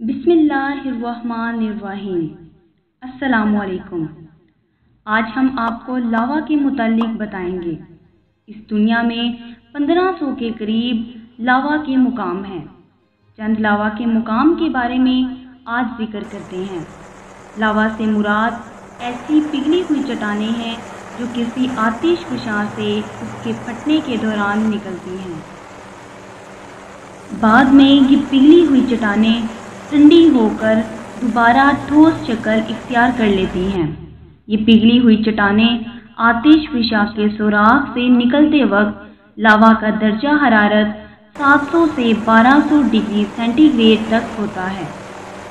बिस्मिल्लाहिर्रहमानिर्रहीम। अस्सलामुअलैकुम। आज हम आपको लावा के मुतालिक बताएंगे। इस दुनिया में 1500 के करीब लावा के मुकाम हैं। चंद लावा के मुकाम के बारे में आज जिक्र करते हैं। लावा से मुराद ऐसी पिघली हुई चट्टानें हैं जो किसी आतिशफशां से उसके फटने के दौरान निकलती हैं। बाद में ये पिघली हुई चट्टानें ठंडी होकर दोबारा ठोस शक्ल इख्तियार कर लेती हैं। ये पिघली हुई चट्टानें आतिशफशां के सुराख से निकलते वक्त लावा का दर्जा हरारत 700 से 1200 डिग्री सेंटीग्रेड तक होता है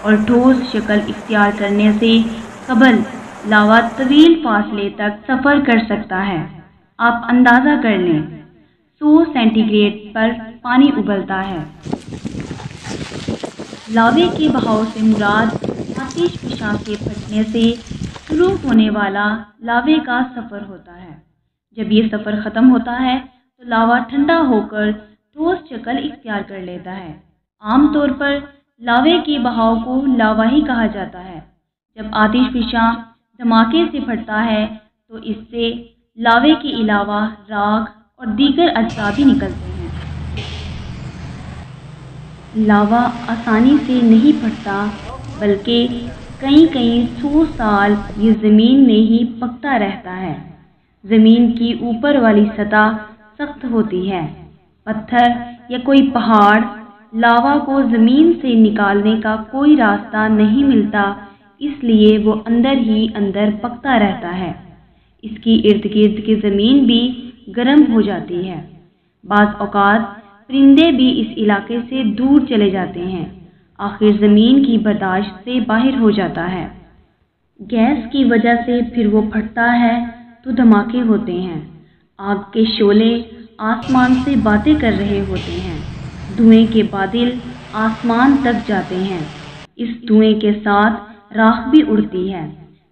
और ठोस शक्ल इख्तियार करने से कबल लावा तवील फासले तक सफ़र कर सकता है। आप अंदाज़ा कर लें, 100 सेंटीग्रेड पर पानी उबलता है। लावे के बहाव से मुराद आतिशफशां के फटने से शुरू होने वाला लावे का सफ़र होता है। जब ये सफ़र ख़त्म होता है तो लावा ठंडा होकर ठोस शक्ल इख्तियार कर लेता है। आमतौर पर लावे के बहाव को लावा ही कहा जाता है। जब आतिशफशां धमाके से फटता है तो इससे लावे के अलावा राख और दीगर अज्जा भी निकलते हैं। लावा आसानी से नहीं फटता, बल्कि कई 100 साल ये ज़मीन में ही पकता रहता है। ज़मीन की ऊपर वाली सतह सख्त होती है। पत्थर या कोई पहाड़ लावा को ज़मीन से निकालने का कोई रास्ता नहीं मिलता, इसलिए वो अंदर ही अंदर पकता रहता है। इसकी इर्द गिर्द की ज़मीन भी गर्म हो जाती है। बाज़ औक़ात परिंदे भी इस इलाके से दूर चले जाते हैं। आखिर ज़मीन की बर्दाश्त से बाहर हो जाता है। गैस की वजह से फिर वो फटता है तो धमाके होते हैं। आग के शोले आसमान से बातें कर रहे होते हैं। धुएं के बादल आसमान तक जाते हैं। इस धुएं के साथ राख भी उड़ती है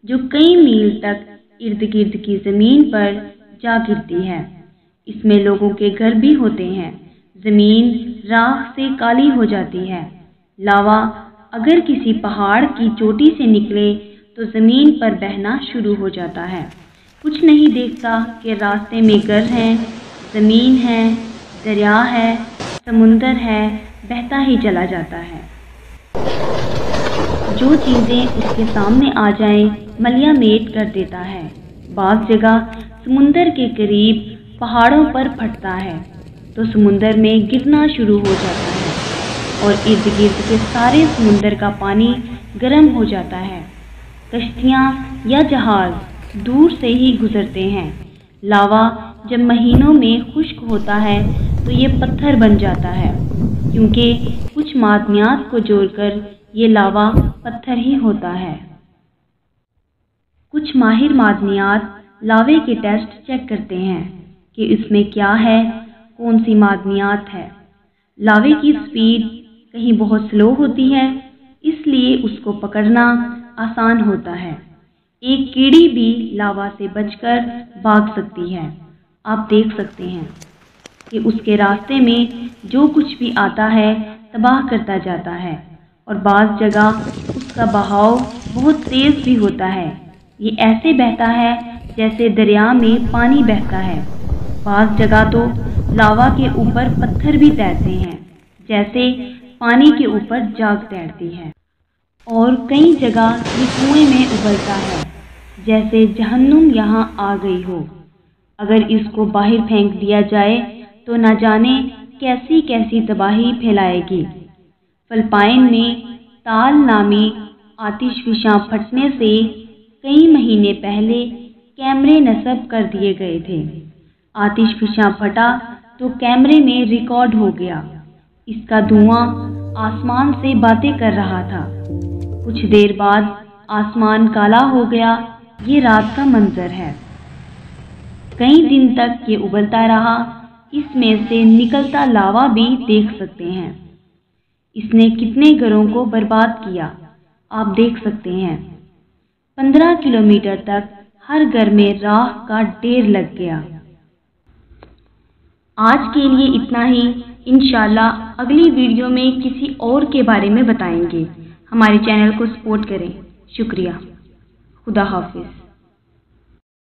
जो कई मील तक इर्द गिर्द की ज़मीन पर जा गिरती है। इसमें लोगों के घर भी होते हैं। ज़मीन राख से काली हो जाती है। लावा अगर किसी पहाड़ की चोटी से निकले तो ज़मीन पर बहना शुरू हो जाता है। कुछ नहीं देखता कि रास्ते में घर हैं, ज़मीन है, दरिया है, समुंदर है, बहता ही चला जाता है। जो चीज़ें उसके सामने आ जाएं, मलिया मेट कर देता है। बाज़ जगह समुंदर के करीब पहाड़ों पर फटता है तो समुंदर में गिरना शुरू हो जाता है और इर्द गिर्द के सारे समुंदर का पानी गर्म हो जाता है। कश्तियाँ या जहाज़ दूर से ही गुजरते हैं। लावा जब महीनों में खुश्क होता है तो ये पत्थर बन जाता है, क्योंकि कुछ मादनियात को जोड़कर ये लावा पत्थर ही होता है। कुछ माहिर मादनियात लावे के टेस्ट चेक करते हैं कि इसमें क्या है, कौन सी मादनियात है। लावे की स्पीड कहीं बहुत स्लो होती है, इसलिए उसको पकड़ना आसान होता है। एक कीड़ी भी लावा से बचकर भाग सकती है। आप देख सकते हैं कि उसके रास्ते में जो कुछ भी आता है तबाह करता जाता है और बाज़ जगह उसका बहाव बहुत तेज़ भी होता है। ये ऐसे बहता है जैसे दरिया में पानी बहता है। बाज़ जगह तो लावा के ऊपर पत्थर भी तैरते हैं, जैसे पानी के ऊपर जाग तैरती है। और कई जगह ये कुएं में उबलता है, जैसे जहन्नुम यहाँ आ गई हो। अगर इसको बाहर फेंक दिया जाए तो न जाने कैसी कैसी तबाही फैलाएगी। फिलिपाइन में ताल नामी आतिशफशां फटने से कई महीने पहले कैमरे नस्ब कर दिए गए थे। आतिशफशां फटा तो कैमरे में रिकॉर्ड हो गया। इसका धुआं आसमान से बातें कर रहा था। कुछ देर बाद आसमान काला हो गया। ये रात का मंजर है। कई दिन तक ये उबलता रहा। इसमें से निकलता लावा भी देख सकते हैं। इसने कितने घरों को बर्बाद किया, आप देख सकते हैं। 15 किलोमीटर तक हर घर में राख का ढेर लग गया। आज के लिए इतना ही। इंशाल्लाह अगली वीडियो में किसी और के बारे में बताएंगे। ہمارے چینل کو سپورٹ کریں۔ شکریہ۔ خدا حافظ۔